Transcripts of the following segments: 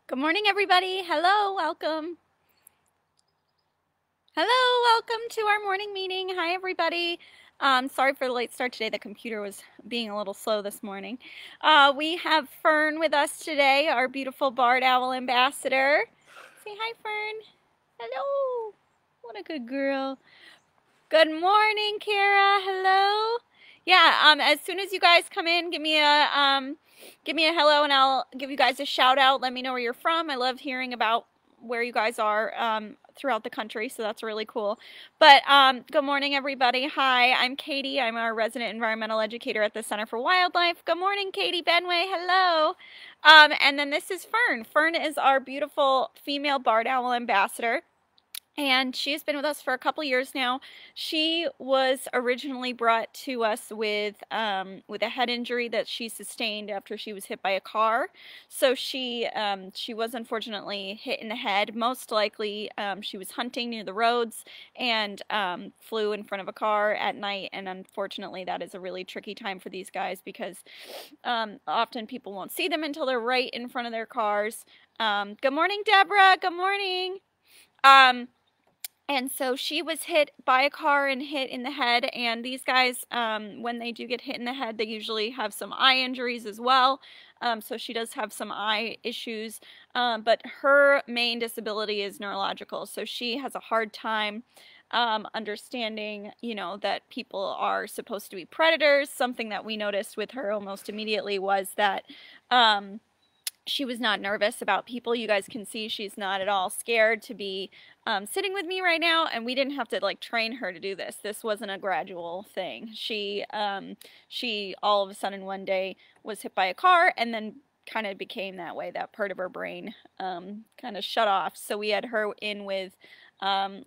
Good morning, everybody. Hello, welcome. Hello, welcome to our morning meeting. Hi, everybody. Sorry for the late start today. The computer was being a little slow this morning. We have Fern with us today, our beautiful barred owl ambassador. Say hi, Fern. Hello. What a good girl. Good morning, Kara. Hello. Yeah, as soon as you guys come in, give me a hello and I'll give you guys a shout out. Let me know where you're from. I love hearing about where you guys are throughout the country, so that's really cool. But good morning, everybody. Hi, I'm Katie. I'm our resident environmental educator at the Center for Wildlife. Good morning, Katie Benway. Hello. And then this is Fern. Fern is our beautiful female barred owl ambassador. And she's been with us for a couple years now. She was originally brought to us with a head injury that she sustained after she was hit by a car. So she was unfortunately hit in the head. Most likely she was hunting near the roads and flew in front of a car at night. And unfortunately that is a really tricky time for these guys because often people won't see them until they're right in front of their cars. Good morning, Deborah. Good morning. And so she was hit by a car and hit in the head, and these guys, when they do get hit in the head, they usually have some eye injuries as well. So she does have some eye issues, but her main disability is neurological. So she has a hard time understanding, that people are supposed to be predators. Something that we noticed with her almost immediately was that she was not nervous about people. You guys can see she's not at all scared to be sitting with me right now, and we didn't have to train her to do this. This wasn't a gradual thing. She all of a sudden one day was hit by a car and then kind of became that way. That part of her brain kind of shut off. So we had her in with 5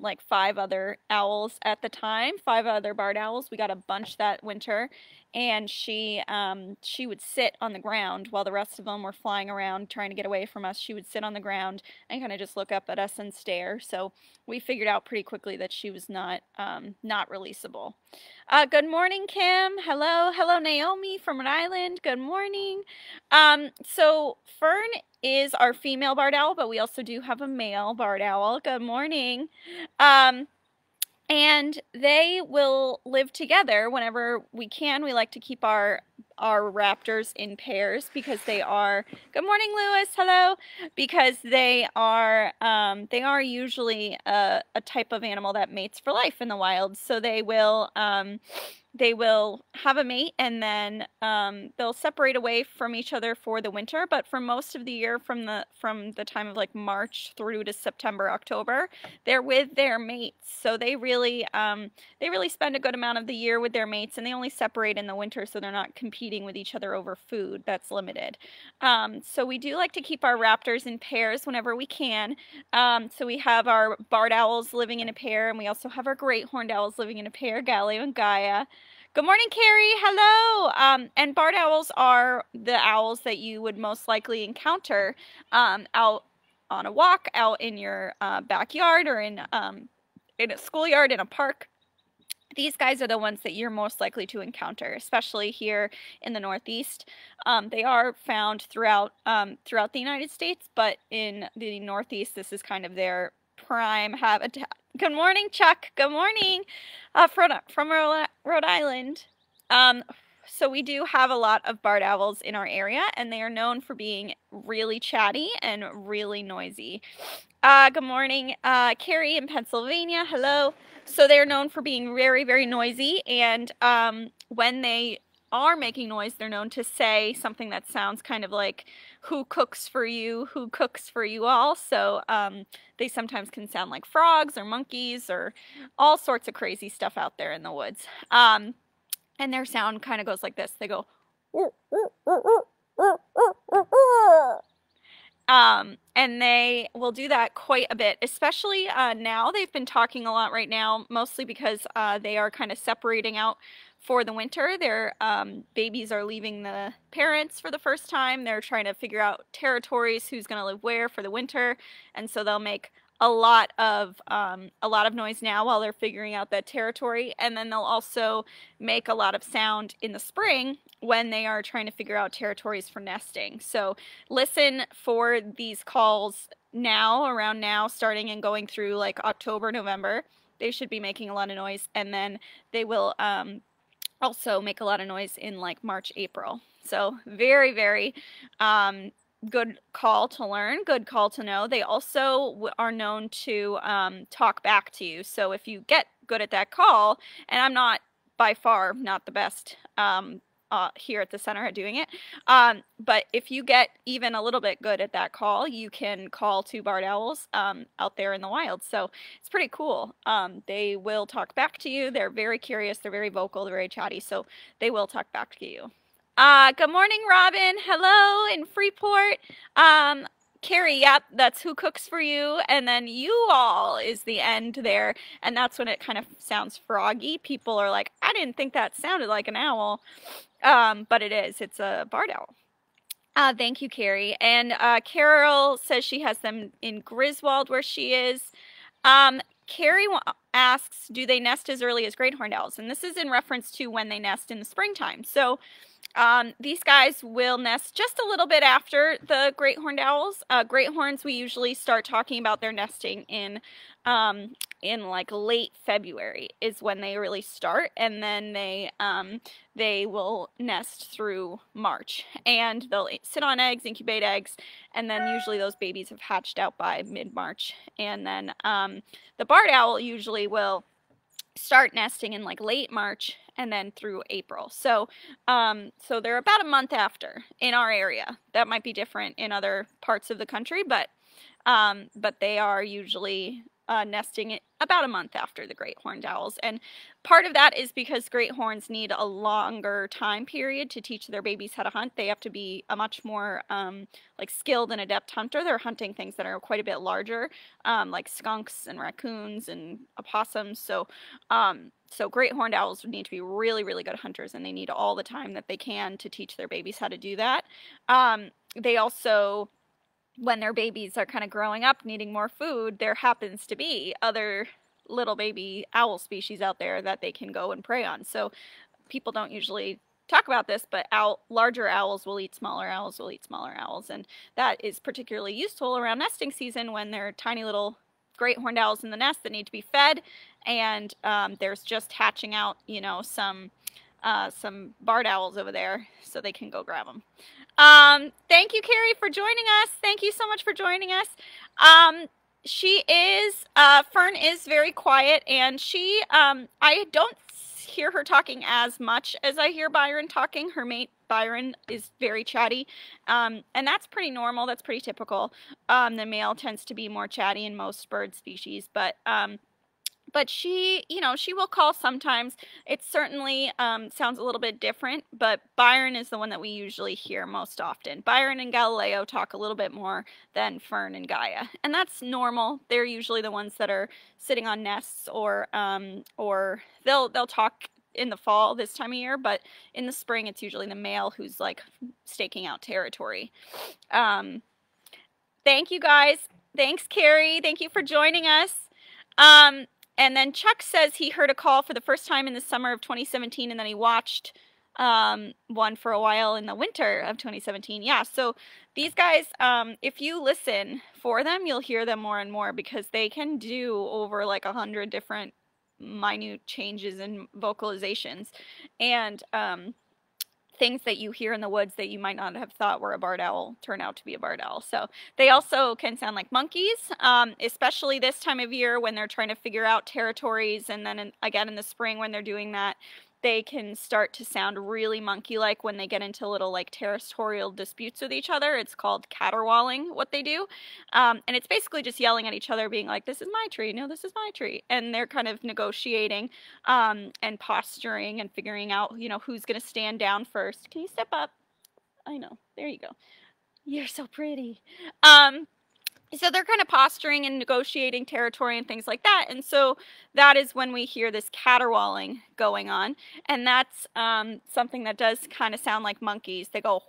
other owls at the time, 5 other barred owls. We got a bunch that winter, and she would sit on the ground while the rest of them were flying around trying to get away from us. She would sit on the ground and kind of just look up at us and stare. So we figured out pretty quickly that she was not releasable. Good morning, Kim. Hello, Naomi from Rhode Island. Good morning. So Fern is our female barred owl, but we also do have a male barred owl. Good morning. And they will live together whenever we can. We like to keep our raptors in pairs because they are, good morning, Lewis, hello, because they are usually a type of animal that mates for life in the wild. So they will have a mate, and then they'll separate away from each other for the winter, but for most of the year, from the time of March through to September, October, they're with their mates. So they really spend a good amount of the year with their mates, and they only separate in the winter so they're not competing with each other over food. That's limited. So we do like to keep our raptors in pairs whenever we can. So we have our barred owls living in a pair, and we also have our great horned owls living in a pair, Galileo and Gaia. Good morning, Carrie. Hello. And barred owls are the owls that you would most likely encounter out on a walk, out in your backyard, or in a schoolyard, in a park. These guys are the ones that you're most likely to encounter, especially here in the Northeast. They are found throughout the United States, but in the Northeast, this is kind of their prime habitat. Good morning, Chuck. Good morning, from Rhode Island. So we do have a lot of barred owls in our area, and they are known for being really chatty and really noisy. Good morning, Carrie in Pennsylvania. Hello. So they're known for being very, very noisy, and when they are making noise, they're known to say something that sounds kind of like, "Who cooks for you? Who cooks for you all?" So they sometimes can sound like frogs or monkeys or all sorts of crazy stuff out there in the woods. And their sound kind of goes like this. They go, and they will do that quite a bit, especially now. They've been talking a lot right now, mostly because they are kind of separating out for the winter. Their babies are leaving the parents for the first time. They're trying to figure out territories, who's going to live where for the winter, and so they'll make a lot of noise now while they're figuring out that territory, and then they'll also make a lot of sound in the spring when they are trying to figure out territories for nesting. So listen for these calls now, around now, starting and going through like October, November. They should be making a lot of noise, and then they will also make a lot of noise in like March, April. So very, very good call to learn, good call to know. They also are known to talk back to you. So if you get good at that call, and I'm not by far not the best here at the center at doing it, but if you get even a little bit good at that call, you can call to barred owls out there in the wild. So it's pretty cool. They will talk back to you. They're very curious. They're very vocal. They're very chatty. So they will talk back to you. Good morning, Robin. Hello in Freeport. Carrie, yep, that's who cooks for you. And then you all is the end there. And that's when it kind of sounds froggy. People are like, I didn't think that sounded like an owl. But it is. It's a barred owl. Thank you, Carrie. And Carol says she has them in Griswold where she is. Carrie asks, do they nest as early as great horned owls? And this is in reference to when they nest in the springtime. So these guys will nest just a little bit after the great horned owls. Great horns, we usually start talking about their nesting in like late February is when they really start, and then they will nest through March, and they'll sit on eggs, incubate eggs, and then usually those babies have hatched out by mid-March. And then the barred owl usually will start nesting in like late March and then through April. So so they're about a month after in our area. That might be different in other parts of the country, but they are usually nesting about a month after the great horned owls. And part of that is because great horns need a longer time period to teach their babies how to hunt. They have to be a much more like skilled and adept hunter. They're hunting things that are quite a bit larger, like skunks and raccoons and opossums. So so great horned owls need to be really, really good hunters, and they need all the time that they can to teach their babies how to do that. They also, when their babies are kind of growing up needing more food, there happens to be other little baby owl species out there that they can go and prey on. So people don't usually talk about this, but larger owls will eat smaller owls, and that is particularly useful around nesting season when there are tiny little great horned owls in the nest that need to be fed, and there's just hatching out, you know, some barred owls over there, so they can go grab them. Thank you, Carrie, for joining us. Thank you so much for joining us. Fern is very quiet, and I don't hear her talking as much as I hear Byron talking. Her mate, Byron, is very chatty, and that's pretty normal. That's pretty typical. The male tends to be more chatty in most bird species, but she, you know, she will call sometimes. It certainly sounds a little bit different, but Byron is the one that we usually hear most often. Byron and Galileo talk a little bit more than Fern and Gaia, and that's normal. They're usually the ones that are sitting on nests, or they'll talk in the fall this time of year, but in the spring it's usually the male who's like staking out territory. Thank you, guys. Thanks, Carrie. Thank you for joining us. And then Chuck says he heard a call for the first time in the summer of 2017, and then he watched one for a while in the winter of 2017. Yeah, so these guys, if you listen for them, you'll hear them more and more, because they can do over like 100 different minute changes in vocalizations, and things that you hear in the woods that you might not have thought were a barred owl turn out to be a barred owl. So they also can sound like monkeys, especially this time of year when they're trying to figure out territories, and then again in the spring when they're doing that, they can start to sound really monkey-like when they get into little like territorial disputes with each other. It's called caterwauling, what they do. And it's basically just yelling at each other, being like, this is my tree, no, this is my tree. And they're kind of negotiating and posturing and figuring out, you know, who's going to stand down first. Can you step up? I know. There you go. You're so pretty. So they're kind of posturing and negotiating territory and things like that. And so that is when we hear this caterwauling going on. And that's something that does kind of sound like monkeys. They go,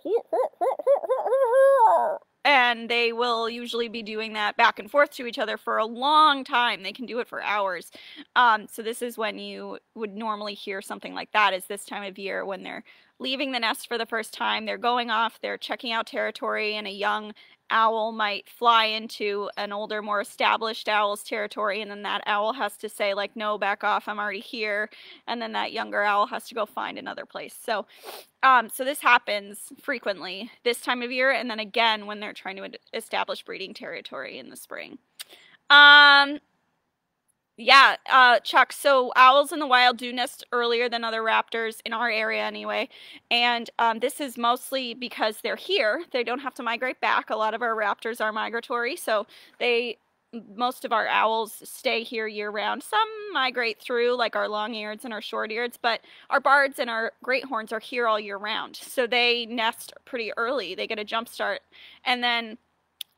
and they will usually be doing that back and forth to each other for a long time. They can do it for hours. So this is when you would normally hear something like that, is this time of year when they're leaving the nest for the first time. They're going off, they're checking out territory, and a young owl might fly into an older, more established owl's territory, and then that owl has to say, like, no, back off, I'm already here, and then that younger owl has to go find another place. So so this happens frequently this time of year, and then again when they're trying to establish breeding territory in the spring. Yeah, Chuck, so owls in the wild do nest earlier than other raptors, in our area anyway, and this is mostly because they're here. They don't have to migrate back. A lot of our raptors are migratory, so most of our owls stay here year-round. Some migrate through, like our long-eareds and our short-eareds, but our bards and our great horns are here all year round, so they nest pretty early. They get a jump start, and then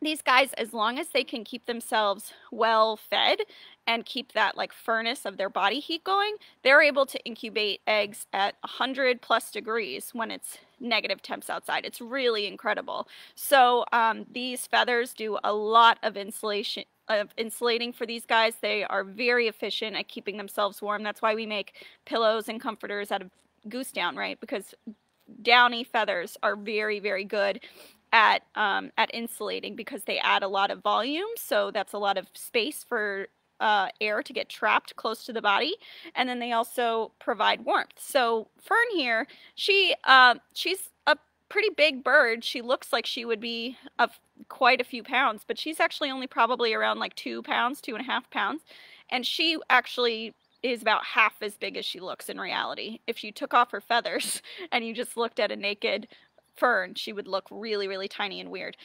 these guys, as long as they can keep themselves well fed and keep that like furnace of their body heat going, they're able to incubate eggs at 100+ degrees when it's negative temps outside. It's really incredible. So these feathers do a lot of insulating for these guys. They are very efficient at keeping themselves warm. That's why we make pillows and comforters out of goose down, right? Because downy feathers are very, very good at insulating, because they add a lot of volume, so that's a lot of space for air to get trapped close to the body, and then they also provide warmth. So Fern here, she's a pretty big bird. She looks like she would be of quite a few pounds, but she's actually only probably around like 2 pounds, 2.5 pounds, and she actually is about half as big as she looks in reality. If you took off her feathers and you just looked at a naked Fern, she would look really, really tiny and weird.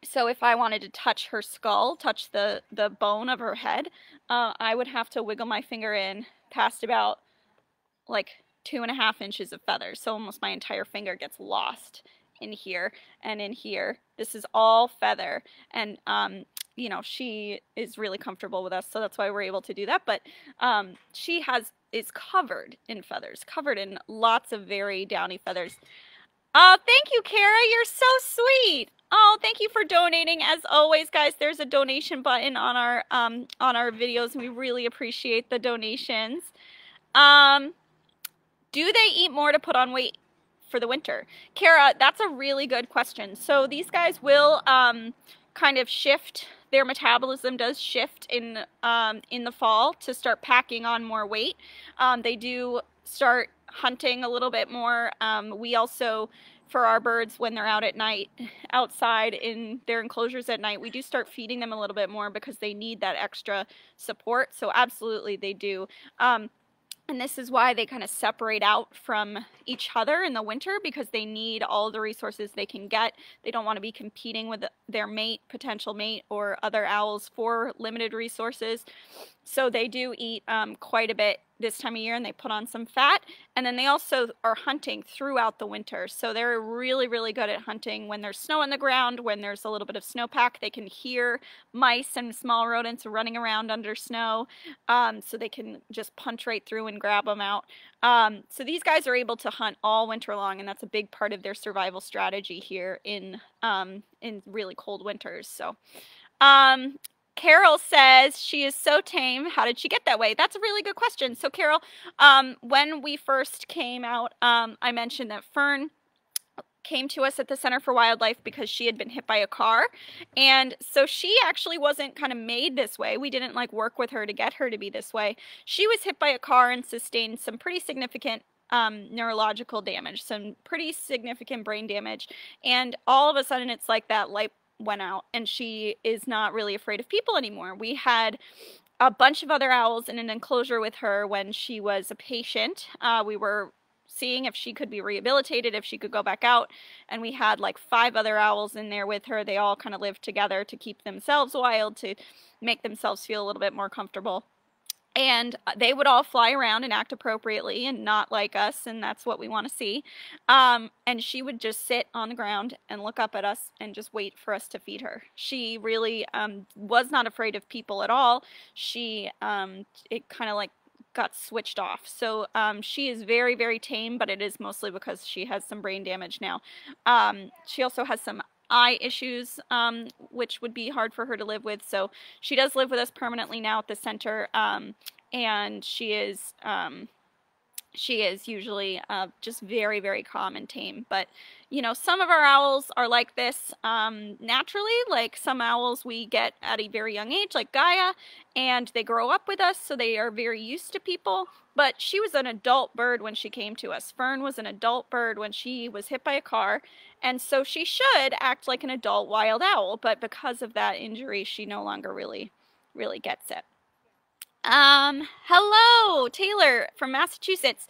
So if I wanted to touch her skull, touch the bone of her head, I would have to wiggle my finger in past about like 2.5 inches of feathers. So almost my entire finger gets lost in here and in here. This is all feather, and you know, she is really comfortable with us, so that's why we're able to do that. But she is covered in feathers, covered in lots of very downy feathers. Oh, thank you, Kara. You're so sweet. Oh, thank you for donating. As always, guys, there's a donation button on our videos, and we really appreciate the donations. Do they eat more to put on weight for the winter? Kara, that's a really good question. So these guys will kind of shift. Their metabolism does shift in the fall to start packing on more weight. They do start hunting a little bit more. We also, for our birds, when they're out at night, outside in their enclosures at night, we do start feeding them a little bit more because they need that extra support. So absolutely they do. And this is why they kind of separate out from each other in the winter, because they need all the resources they can get. They don't want to be competing with their mate, potential mate, or other owls for limited resources. So they do eat quite a bit this time of year, and they put on some fat, and then they also are hunting throughout the winter. So they're really, really good at hunting when there's snow on the ground, when there's a little bit of snowpack. They can hear mice and small rodents running around under snow, so they can just punch right through and grab them out. So these guys are able to hunt all winter long, and that's a big part of their survival strategy here in really cold winters. So Carol says she is so tame. How did she get that way? That's a really good question. So Carol, when we first came out, I mentioned that Fern came to us at the Center for Wildlife because she had been hit by a car, and so she actually wasn't kind of made this way. We didn't like work with her to get her to be this way. She was hit by a car and sustained some pretty significant neurological damage, some pretty significant brain damage, and all of a sudden it's like that light went out, and she is not really afraid of people anymore. We had a bunch of other owls in an enclosure with her when she was a patient. We were seeing if she could be rehabilitated, if she could go back out, and we had like 5 other owls in there with her. They all kind of lived together to keep themselves wild, to make themselves feel a little bit more comfortable. And they would all fly around and act appropriately and not like us, and that's what we want to see. And she would just sit on the ground and look up at us and just wait for us to feed her. She really was not afraid of people at all. She, it kind of like got switched off. So she is very, very tame, but it is mostly because she has some brain damage now. She also has some eye issues, which would be hard for her to live with. So she does live with us permanently now at the center, and she is usually just very, very calm and tame. But, you know, some of our owls are like this naturally. Like some owls we get at a very young age, like Gaia, and they grow up with us, so they are very used to people. But she was an adult bird when she came to us. Fern was an adult bird when she was hit by a car, and so she should act like an adult wild owl, but because of that injury, she no longer really gets it. Hello, Taylor from Massachusetts.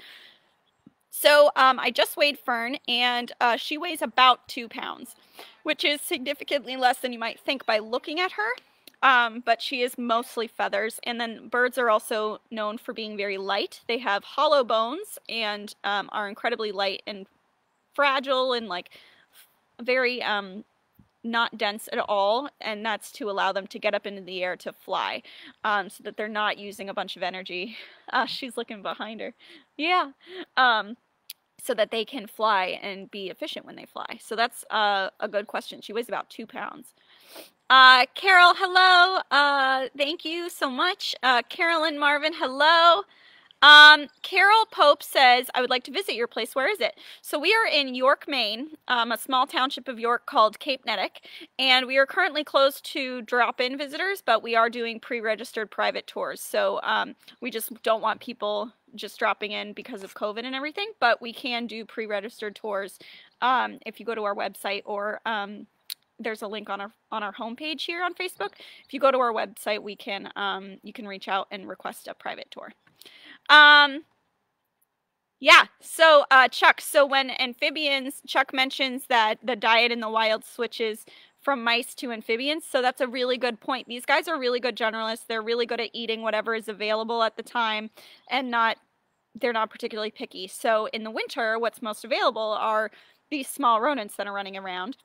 So, I just weighed Fern, and she weighs about 2 pounds, which is significantly less than you might think by looking at her. But she is mostly feathers, and then birds are also known for being very light. They have hollow bones and are incredibly light and fragile and like very not dense at all, and that's to allow them to get up into the air to fly, so that they're not using a bunch of energy. She's looking behind her. Yeah. So that they can fly and be efficient when they fly. So that's a good question. She weighs about 2 pounds. Carol, hello. Thank you so much. Carolyn, Marvin, hello. Carol Pope says, I would like to visit your place. Where is it? So we are in York, Maine, a small township of York called Cape Nettic, and we are currently closed to drop-in visitors, but we are doing pre-registered private tours. So we just don't want people just dropping in because of COVID and everything, but we can do pre-registered tours if you go to our website, or there's a link on our homepage here on Facebook. If you go to our website, we can you can reach out and request a private tour. Yeah, so Chuck, so when amphibians, Chuck mentions that the diet in the wild switches from mice to amphibians, so that's a really good point. These guys are really good generalists. They're really good at eating whatever is available at the time, and they're not particularly picky. So in the winter, what's most available are these small rodents that are running around.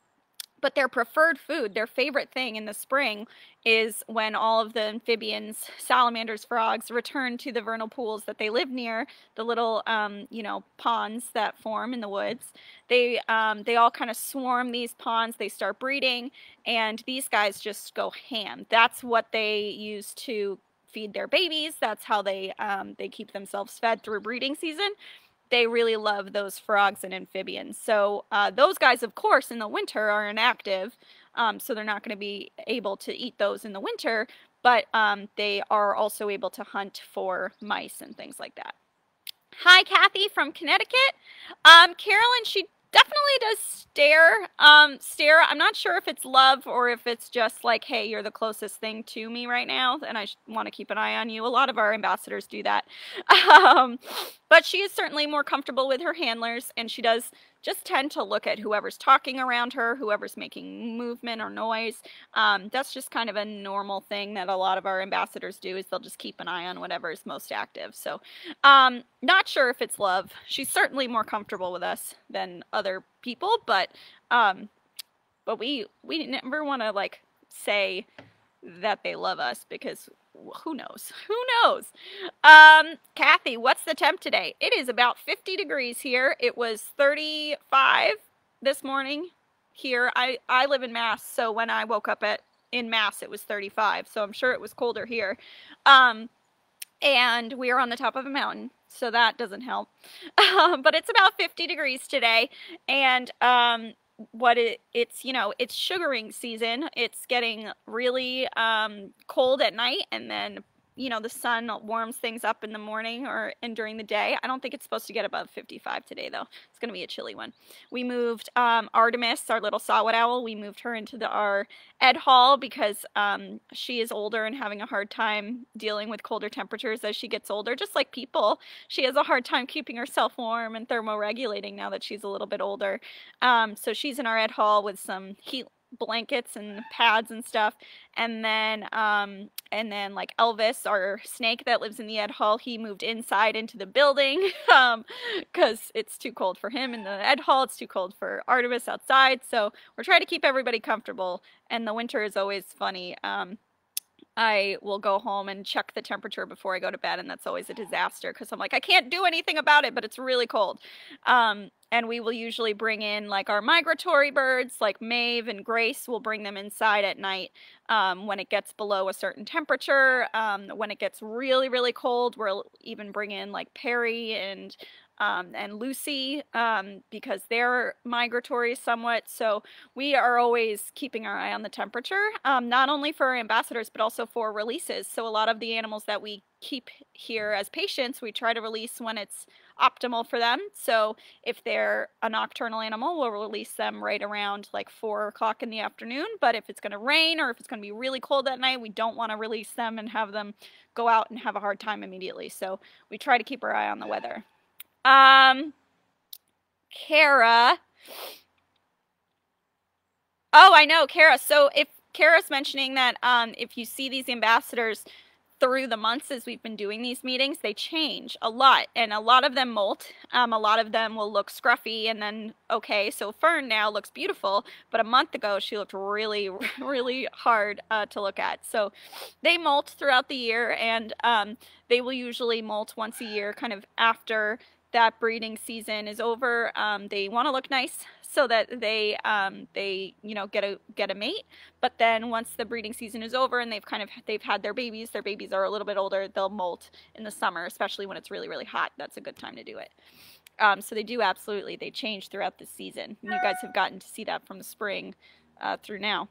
But their preferred food, their favorite thing in the spring, is when all of the amphibians, salamanders, frogs, return to the vernal pools that they live near, the little, you know, ponds that form in the woods. They all kind of swarm these ponds. They start breeding, and these guys just go ham. That's what they use to feed their babies. That's how they keep themselves fed through breeding season. They really love those frogs and amphibians. So those guys, of course, in the winter are inactive, so they're not going to be able to eat those in the winter, but they are also able to hunt for mice and things like that. Hi, Kathy from Connecticut. Carolyn, she definitely does stare. I'm not sure if it's love or if it's just like, hey, you're the closest thing to me right now, and I want to keep an eye on you. A lot of our ambassadors do that. But she is certainly more comfortable with her handlers, and she does just tend to look at whoever's talking around her, whoever's making movement or noise. That's just kind of a normal thing that a lot of our ambassadors do, is they'll just keep an eye on whatever is most active. So not sure if it's love. She's certainly more comfortable with us than other people, but we never want to like say that they love us, because who knows? Who knows? Kathy, what's the temp today? It is about 50 degrees here. It was 35 this morning here. I live in Mass, so when I woke up in Mass, it was 35. So I'm sure it was colder here. And we are on the top of a mountain, so that doesn't help. But it's about 50 degrees today, and it's, you know, it's sugaring season. It's getting really cold at night, and then, you know, the sun warms things up in the morning and during the day. I don't think it's supposed to get above 55 today, though. It's going to be a chilly one. We moved Artemis, our little saw-whet owl, we moved her into our Ed Hall because she is older and having a hard time dealing with colder temperatures as she gets older. Just like people, she has a hard time keeping herself warm and thermoregulating now that she's a little bit older. So she's in our Ed Hall with some heat blankets and pads and stuff, and then like Elvis, our snake that lives in the Ed Hall, he moved inside into the building because it's too cold for him in the Ed Hall. It's too cold for Artemis outside, so we're trying to keep everybody comfortable, and the winter is always funny. I will go home and check the temperature before I go to bed, and that's always a disaster because I'm like, I can't do anything about it, but it's really cold. And we will usually bring in like our migratory birds, like Maeve and Grace. We'll bring them inside at night when it gets below a certain temperature. When it gets really, really cold, we'll even bring in like Perry and Lucy because they're migratory somewhat. So we are always keeping our eye on the temperature, not only for our ambassadors, but also for releases. So a lot of the animals that we keep here as patients, we try to release when it's optimal for them. So if they're a nocturnal animal, we'll release them right around like 4 o'clock in the afternoon. But if it's going to rain or if it's going to be really cold at night, we don't want to release them and have them go out and have a hard time immediately. So we try to keep our eye on the weather. Kara. Oh, I know, Kara. So if Kara's mentioning that if you see these ambassadors through the months as we've been doing these meetings, they change a lot, and a lot of them molt. A lot of them will look scruffy, and then, okay, so Fern now looks beautiful, but a month ago she looked really, really hard to look at. So they molt throughout the year, and they will usually molt once a year, kind of after that breeding season is over. They want to look nice so that they you know, get a mate. But then once the breeding season is over and they've had their babies are a little bit older, they'll molt in the summer, especially when it's really, really hot. That's a good time to do it. So they do absolutely, they change throughout the season. And you guys have gotten to see that from the spring through now.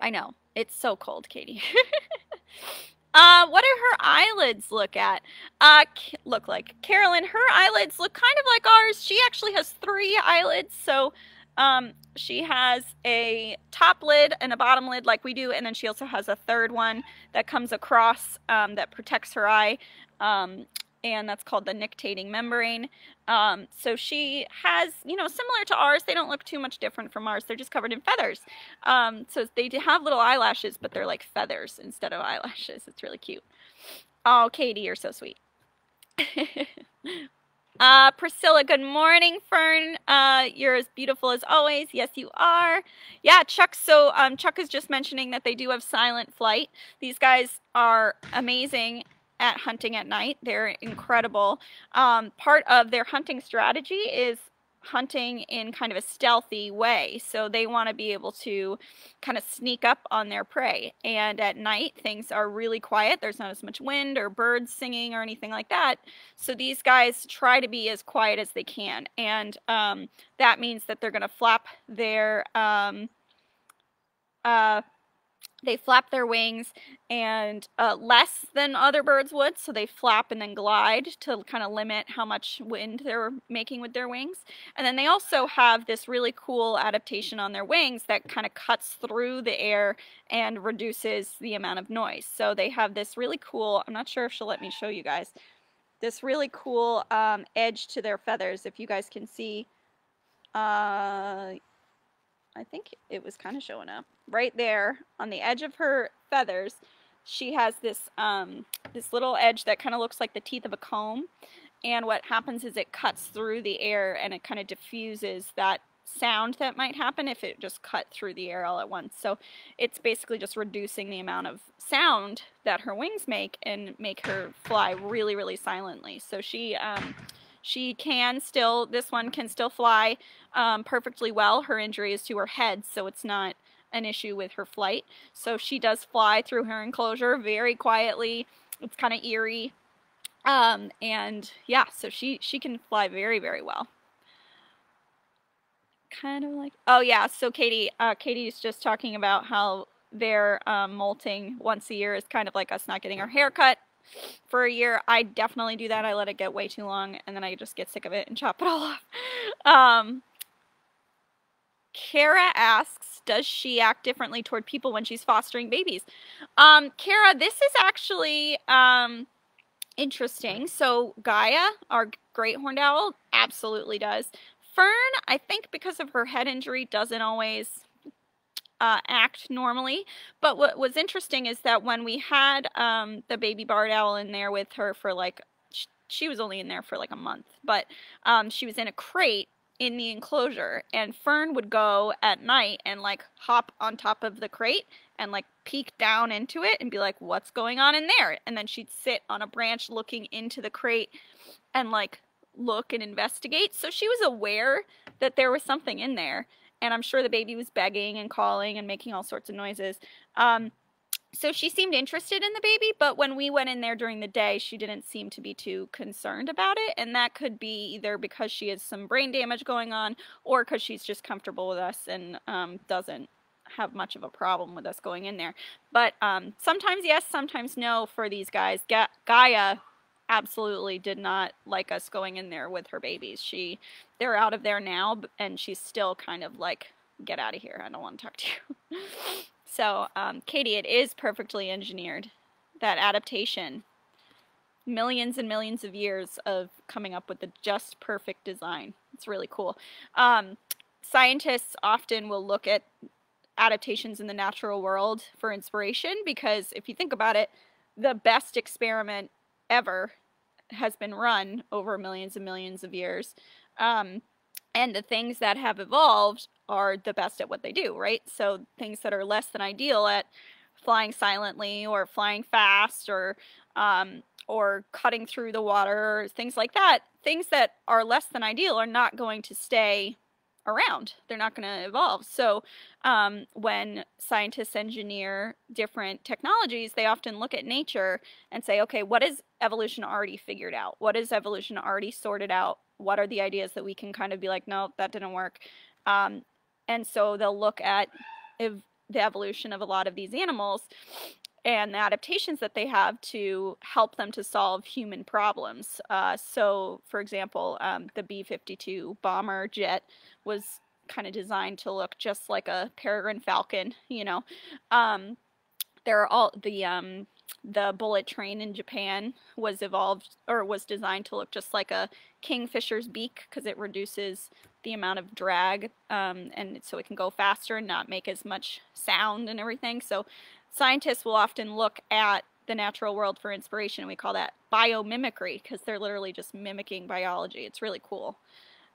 I know, it's so cold, Katie. What do her eyelids look like? Carolyn, her eyelids look kind of like ours. She actually has 3 eyelids. So she has a top lid and a bottom lid like we do, and then she also has a third one that comes across that protects her eye. And that's called the nictating membrane. So she has, you know, similar to ours. They don't look too much different from ours. They're just covered in feathers. So they have little eyelashes, but they're like feathers instead of eyelashes. It's really cute. Oh, Katie, you're so sweet. Priscilla, good morning, Fern. You're as beautiful as always. Yes, you are. Yeah, Chuck. So Chuck is just mentioning that they do have silent flight. These guys are amazing at hunting at night. They're incredible. Part of their hunting strategy is hunting in kind of a stealthy way. So they want to be able to kind of sneak up on their prey. And at night, things are really quiet. There's not as much wind or birds singing or anything like that. So these guys try to be as quiet as they can. And that means that they're going to flap their they flap their wings and less than other birds would, so they flap and then glide to kind of limit how much wind they're making with their wings. And then they also have this really cool adaptation on their wings that kind of cuts through the air and reduces the amount of noise. So they have this really cool, I'm not sure if she'll let me show you guys, this really cool edge to their feathers. If you guys can see, I think it was kind of showing up right there on the edge of her feathers. She has this this little edge that kind of looks like the teeth of a comb, and what happens is it cuts through the air and it kind of diffuses that sound that might happen if it just cut through the air all at once. So it's basically just reducing the amount of sound that her wings make and make her fly really, really silently. So she can still, this one can still fly perfectly well. Her injury is to her head, so it's not an issue with her flight. So she does fly through her enclosure very quietly. It's kind of eerie. And yeah, so she can fly very, very well. Kind of like, oh yeah, so Katie's just talking about how their molting once a year is kind of like us not getting our hair cut for a year. I definitely do that. I let it get way too long and then I just get sick of it and chop it all off. Kara asks, does she act differently toward people when she's fostering babies? Kara, this is actually interesting. So Gaia, our great horned owl, absolutely does. Fern, I think because of her head injury, doesn't always act normally. But what was interesting is that when we had the baby barred owl in there with her for like, she was only in there for like a month, but she was in a crate in the enclosure, and Fern would go at night and like hop on top of the crate and like peek down into it and be like, what's going on in there? And then she'd sit on a branch looking into the crate and like look and investigate. So she was aware that there was something in there, and I'm sure the baby was begging and calling and making all sorts of noises. So she seemed interested in the baby, but when we went in there during the day, she didn't seem to be too concerned about it. And that could be either because she has some brain damage going on, or because she's just comfortable with us and doesn't have much of a problem with us going in there. But sometimes yes, sometimes no for these guys. Gaia absolutely did not like us going in there with her babies. They're out of there now, and she's still kind of like, get out of here, I don't want to talk to you. So, Katie, it is perfectly engineered. That adaptation. Millions and millions of years of coming up with the just perfect design. It's really cool. Scientists often will look at adaptations in the natural world for inspiration, because if you think about it, the best experiment ever has been run over millions and millions of years. And the things that have evolved are the best at what they do, right? So things that are less than ideal at flying silently or flying fast or cutting through the water, or things like that, things that are less than ideal are not going to stay around. They're not going to evolve. So when scientists engineer different technologies, they often look at nature and say, okay, what is evolution already figured out? What is evolution already sorted out? What are the ideas that we can kind of be like, no, that didn't work? And so they'll look at the evolution of a lot of these animals and the adaptations that they have to help them to solve human problems. So, for example, the B-52 bomber jet was kind of designed to look just like a peregrine falcon, you know. There are all the bullet train in Japan was designed to look just like a kingfisher's beak, because it reduces the amount of drag, and so it can go faster and not make as much sound and everything. So scientists will often look at the natural world for inspiration. We call that biomimicry, because they're literally just mimicking biology. It's really cool.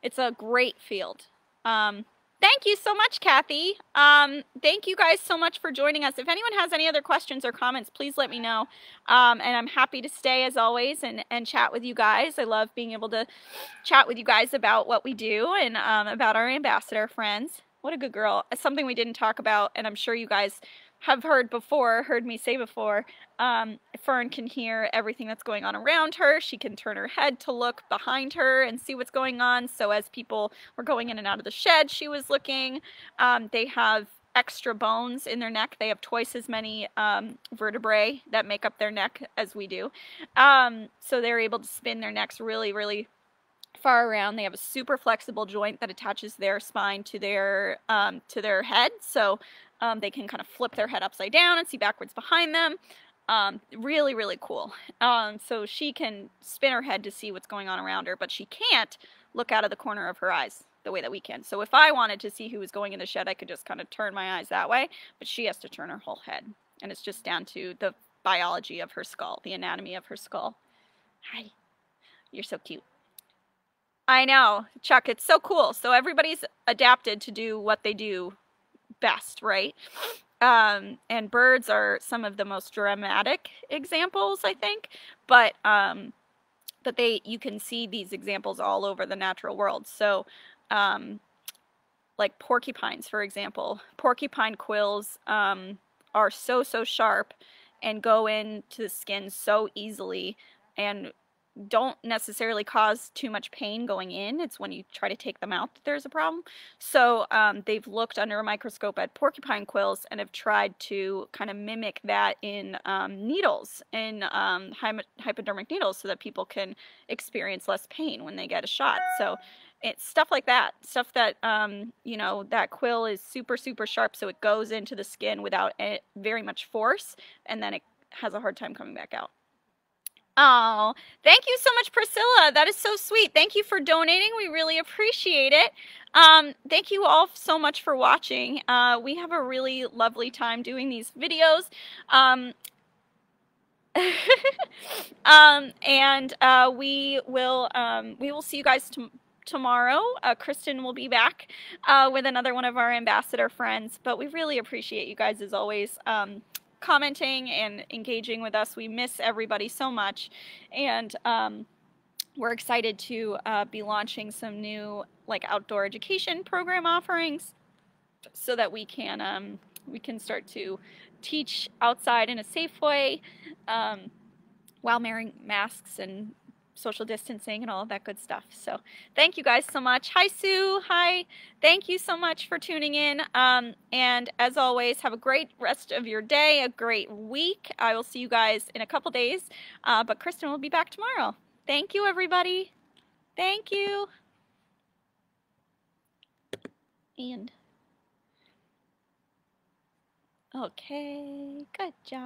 It's a great field. Thank you so much, Kathy. Thank you guys so much for joining us. If anyone has any other questions or comments, please let me know. And I'm happy to stay as always and chat with you guys. I love being able to chat with you guys about what we do and about our ambassador friends. What a good girl. Something we didn't talk about, and I'm sure you guys have heard me say before, Fern can hear everything that's going on around her. She can turn her head to look behind her and see what's going on. So as people were going in and out of the shed, she was looking. They have extra bones in their neck. They have twice as many vertebrae that make up their neck as we do. So they're able to spin their necks really, really far around. They have a super flexible joint that attaches their spine to their head. So they can kind of flip their head upside down and see backwards behind them. Really, really cool. So she can spin her head to see what's going on around her, but she can't look out of the corner of her eyes the way that we can. So if I wanted to see who was going in the shed, I could just kind of turn my eyes that way, but she has to turn her whole head. And it's just down to the biology of her skull, the anatomy of her skull. Hi. You're so cute. I know, Chuck, it's so cool. So everybody's adapted to do what they do best, right? And birds are some of the most dramatic examples, I think, but you can see these examples all over the natural world. So like porcupines, for example, porcupine quills are so sharp and go into the skin so easily and don't necessarily cause too much pain going in. It's when you try to take them out that there's a problem. So they've looked under a microscope at porcupine quills and have tried to kind of mimic that in needles, in hypodermic needles, so that people can experience less pain when they get a shot. So it's stuff like that, stuff that, you know, that quill is super sharp, so it goes into the skin without very much force, and then it has a hard time coming back out. Oh, thank you so much, Priscilla. That is so sweet. Thank you for donating. We really appreciate it. Thank you all so much for watching. We have a really lovely time doing these videos. We will see you guys tomorrow, Kristen will be back with another one of our ambassador friends. But we really appreciate you guys, as always, commenting and engaging with us. We miss everybody so much. And we're excited to be launching some new outdoor education program offerings so that we can start to teach outside in a safe way while wearing masks and social distancing and all of that good stuff. So thank you guys so much. Hi, Sue. Hi. Thank you so much for tuning in. And as always, have a great rest of your day, a great week. I will see you guys in a couple days, but Kristen will be back tomorrow. Thank you, everybody. Thank you. And okay, good job.